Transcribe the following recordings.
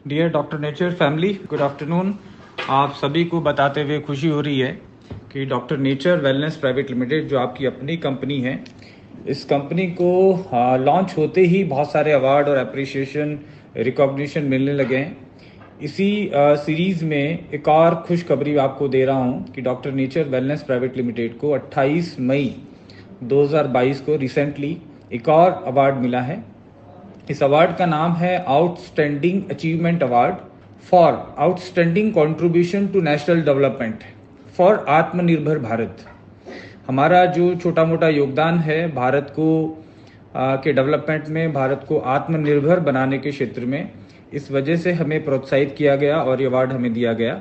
Dear doctor nature family, good afternoon. आप सभी को बताते हुए खुशी हो रही है कि doctor nature wellness private limited जो आपकी अपनी कंपनी है, इस कंपनी को लॉन्च होते ही बहुत सारे अवार्ड और अप्रिसिएशन रिकॉग्निशन मिलने लगे हैं। इसी सीरीज़ में एक और खुशखबरी आपको दे रहा हूं कि doctor nature wellness private limited को 28 मई 2022 को रिसेंटली एक और अवार्ड मिला है। इस अवार्ड का नाम है outstanding achievement award for outstanding contribution to national development for आत्मनिर्भर भारत। हमारा जो छोटा मोटा योगदान है भारत को के डेवलपमेंट में, भारत को आत्मनिर्भर बनाने के क्षेत्र में, इस वजह से हमें प्रोत्साहित किया गया और ये अवार्ड हमें दिया गया।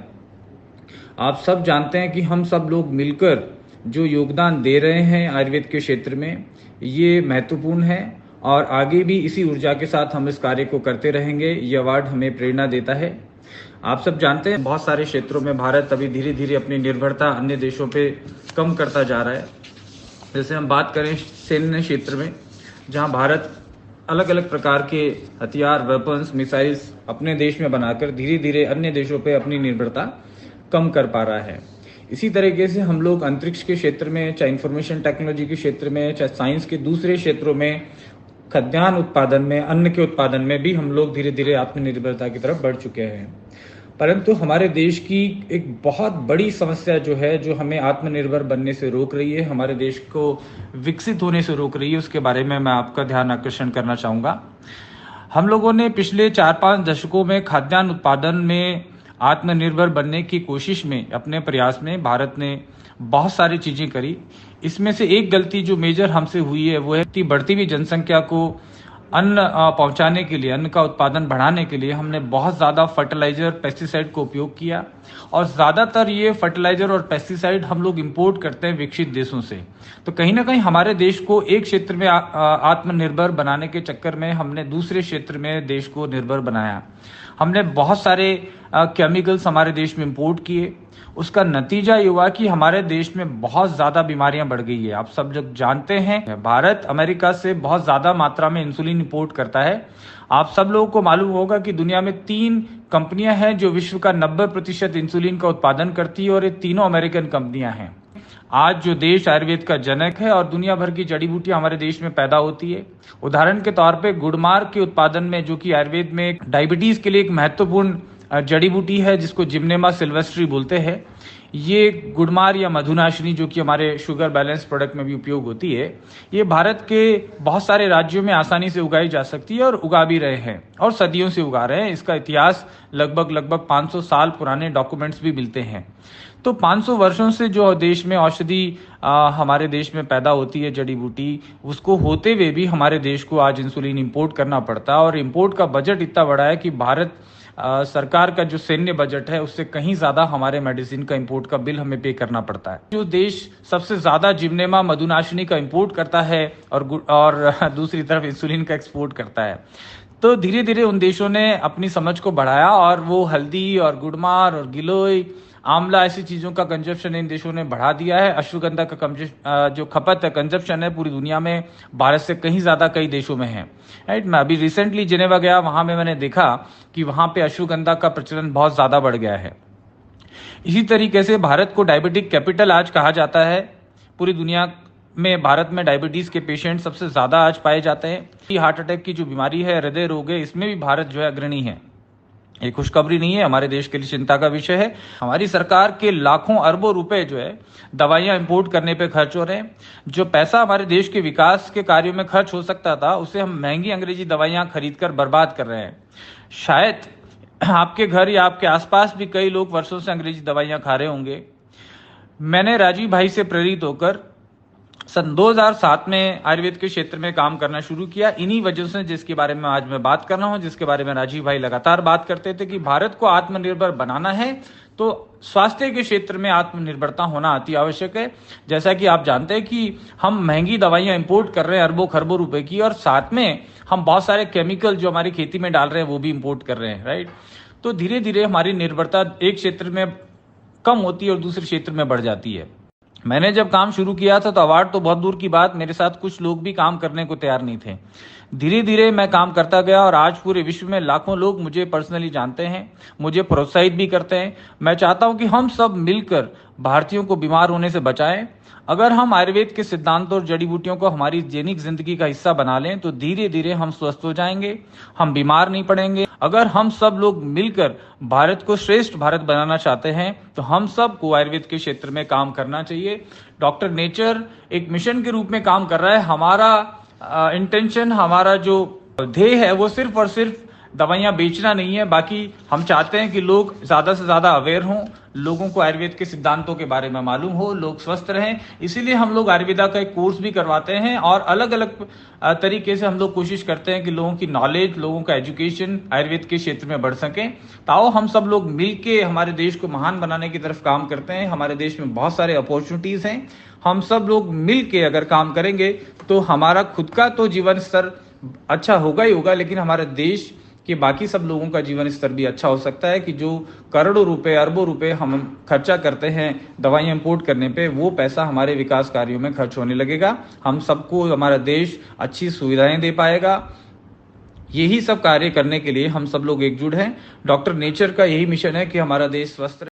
आप सब जानते हैं कि हम सब लोग मिलकर जो योगदान दे रहे हैं आयुर्वेद के क्षेत्र में, ये महत्वपूर्ण है और आगे भी इसी ऊर्जा के साथ हम इस कार्य को करते रहेंगे। ये अवार्ड हमें प्रेरणा देता है। आप सब जानते हैं बहुत सारे क्षेत्रों में भारत अभी धीरे धीरे अपनी निर्भरता अन्य देशों पे कम करता जा रहा है। जैसे हम बात करें सैन्य क्षेत्र में, जहां भारत अलग अलग प्रकार के हथियार, वेपन्स, मिसाइल्स अपने देश में बनाकर धीरे धीरे अन्य देशों पे अपनी निर्भरता कम कर पा रहा है। इसी तरीके से हम लोग अंतरिक्ष के क्षेत्र में, चाहे इंफॉर्मेशन टेक्नोलॉजी के क्षेत्र में, चाहे साइंस के दूसरे क्षेत्रों में, खाद्यान्न उत्पादन में, अन्न के उत्पादन में भी हम लोग धीरे धीरे आत्मनिर्भरता की तरफ बढ़ चुके हैं। परंतु हमारे देश की एक बहुत बड़ी समस्या जो है, जो हमें आत्मनिर्भर बनने से रोक रही है, हमारे देश को विकसित होने से रोक रही है, उसके बारे में मैं आपका ध्यान आकर्षण करना चाहूँगा। हम लोगों ने पिछले 4-5 दशकों में खाद्यान्न उत्पादन में आत्मनिर्भर बनने की कोशिश में, अपने प्रयास में भारत ने बहुत सारी चीजें करी। इसमें से एक गलती जो मेजर हमसे हुई है वो है कि बढ़ती हुई जनसंख्या को अन्न पहुंचाने के लिए, अन्न का उत्पादन बढ़ाने के लिए हमने बहुत ज्यादा फर्टिलाइजर, पेस्टिसाइड को उपयोग किया और ज्यादातर ये फर्टिलाइजर और पेस्टिसाइड हम लोग इंपोर्ट करते हैं विकसित देशों से। तो कहीं ना कहीं हमारे देश को एक क्षेत्र में आत्मनिर्भर बनाने के चक्कर में हमने दूसरे क्षेत्र में देश को निर्भर बनाया। हमने बहुत सारे केमिकल्स हमारे देश में इंपोर्ट किए। उसका नतीजा ये हुआ कि हमारे देश में बहुत ज्यादा बीमारियां बढ़ गई है। आप सब जब जानते हैं भारत अमेरिका से बहुत ज्यादा मात्रा में इंसुलिन इंपोर्ट करता है। आप सब लोगों को मालूम होगा कि दुनिया में 3 कंपनियां हैं जो विश्व का 90% इंसुलिन का उत्पादन करती है और ये तीनों अमेरिकन कंपनियां हैं। आज जो देश आयुर्वेद का जनक है और दुनिया भर की जड़ी बूटियां हमारे देश में पैदा होती है। उदाहरण के तौर पे गुड़मार के उत्पादन में, जो कि आयुर्वेद में डायबिटीज के लिए एक महत्वपूर्ण जड़ी बूटी है जिसको जिम्नेमा सिल्वेस्ट्री बोलते हैं, ये गुड़मार या मधुनाशिनी, जो कि हमारे शुगर बैलेंस प्रोडक्ट में भी उपयोग होती है, ये भारत के बहुत सारे राज्यों में आसानी से उगाई जा सकती है और उगा भी रहे हैं और सदियों से उगा रहे हैं। इसका इतिहास लगभग 500 साल पुराने डॉक्यूमेंट्स भी मिलते हैं। तो 500 वर्षों से जो देश में औषधि हमारे देश में पैदा होती है, जड़ी बूटी, उसको होते हुए भी हमारे देश को आज इंसुलिन इंपोर्ट करना पड़ता है और इंपोर्ट का बजट इतना बड़ा है कि भारत सरकार का जो सैन्य बजट है उससे कहीं ज्यादा हमारे मेडिसिन का इंपोर्ट का बिल हमें पे करना पड़ता है। जो देश सबसे ज्यादा जिम्नेमा मधुनाशिनी का इंपोर्ट करता है और दूसरी तरफ इंसुलिन का एक्सपोर्ट करता है। तो धीरे धीरे उन देशों ने अपनी समझ को बढ़ाया और वो हल्दी और गुड़मार और गिलोय, आंवला, ऐसी चीजों का कंजप्शन इन देशों ने बढ़ा दिया है। अश्वगंधा का जो खपत है, कंजप्शन है, पूरी दुनिया में भारत से कहीं ज्यादा कई देशों में है। राइट, मैं अभी रिसेंटली जिनेवा गया, वहां में मैंने देखा कि वहां पे अश्वगंधा का प्रचलन बहुत ज्यादा बढ़ गया है। इसी तरीके से भारत को डायबिटिक कैपिटल आज कहा जाता है। पूरी दुनिया में भारत में डायबिटीज के पेशेंट सबसे ज्यादा आज पाए जाते हैं। हार्ट अटैक की जो बीमारी है, हृदय रोग है, इसमें भी भारत जो है अग्रणी है। ये खुशखबरी नहीं है, हमारे देश के लिए चिंता का विषय है। हमारी सरकार के लाखों अरबों रुपए जो है दवाइयां इंपोर्ट करने पे खर्च हो रहे हैं। जो पैसा हमारे देश के विकास के कार्यों में खर्च हो सकता था, उसे हम महंगी अंग्रेजी दवाइयां खरीदकर बर्बाद कर रहे हैं। शायद आपके घर या आपके आसपास भी कई लोग वर्षों से अंग्रेजी दवाइयां खा रहे होंगे। मैंने राजीव भाई से प्रेरित होकर सन 2007 में आयुर्वेद के क्षेत्र में काम करना शुरू किया। इन्हीं वजह से, जिसके बारे में आज मैं बात कर रहा हूं, जिसके बारे में राजीव भाई लगातार बात करते थे कि भारत को आत्मनिर्भर बनाना है तो स्वास्थ्य के क्षेत्र में आत्मनिर्भरता होना अति आवश्यक है। जैसा कि आप जानते हैं कि हम महंगी दवाइयां इंपोर्ट कर रहे हैं अरबों खरबों रुपए की, और साथ में हम बहुत सारे केमिकल जो हमारी खेती में डाल रहे हैं वो भी इंपोर्ट कर रहे हैं। राइट, तो धीरे धीरे हमारी निर्भरता एक क्षेत्र में कम होती है और दूसरे क्षेत्र में बढ़ जाती है। मैंने जब काम शुरू किया था तो अवार्ड तो बहुत दूर की बात, मेरे साथ कुछ लोग भी काम करने को तैयार नहीं थे। धीरे धीरे मैं काम करता गया और आज पूरे विश्व में लाखों लोग मुझे पर्सनली जानते हैं, मुझे प्रोत्साहित भी करते हैं। मैं चाहता हूं कि हम सब मिलकर भारतीयों को बीमार होने से बचाएं। अगर हम आयुर्वेद के सिद्धांतों और जड़ी बूटियों को हमारी दैनिक जिंदगी का हिस्सा बना लें तो धीरे धीरे हम स्वस्थ हो जाएंगे, हम बीमार नहीं पड़ेंगे। अगर हम सब लोग मिलकर भारत को श्रेष्ठ भारत बनाना चाहते हैं तो हम सब को आयुर्वेद के क्षेत्र में काम करना चाहिए। डॉक्टर नेचर एक मिशन के रूप में काम कर रहा है। हमारा इंटेंशन, हमारा जो ध्येय है वो सिर्फ और सिर्फ दवाइयां बेचना नहीं है। बाकी हम चाहते हैं कि लोग ज्यादा से ज्यादा अवेयर हों, लोगों को आयुर्वेद के सिद्धांतों के बारे में मालूम हो, लोग स्वस्थ रहें। इसीलिए हम लोग आयुर्वेदा का एक कोर्स भी करवाते हैं और अलग अलग तरीके से हम लोग कोशिश करते हैं कि लोगों की नॉलेज, लोगों का एजुकेशन आयुर्वेद के क्षेत्र में बढ़ सके। ताओ हम सब लोग मिलके हमारे देश को महान बनाने की तरफ काम करते हैं। हमारे देश में बहुत सारे अपॉर्चुनिटीज हैं। हम सब लोग मिलके अगर काम करेंगे तो हमारा खुद का तो जीवन स्तर अच्छा होगा ही होगा, लेकिन हमारे देश कि बाकी सब लोगों का जीवन स्तर भी अच्छा हो सकता है। कि जो करोड़ों रुपए, अरबों रुपए हम खर्चा करते हैं दवाइयां इंपोर्ट करने पे, वो पैसा हमारे विकास कार्यों में खर्च होने लगेगा। हम सबको हमारा देश अच्छी सुविधाएं दे पाएगा। यही सब कार्य करने के लिए हम सब लोग एकजुट हैं। डॉक्टर नेचर का यही मिशन है कि हमारा देश स्वस्थ रहे।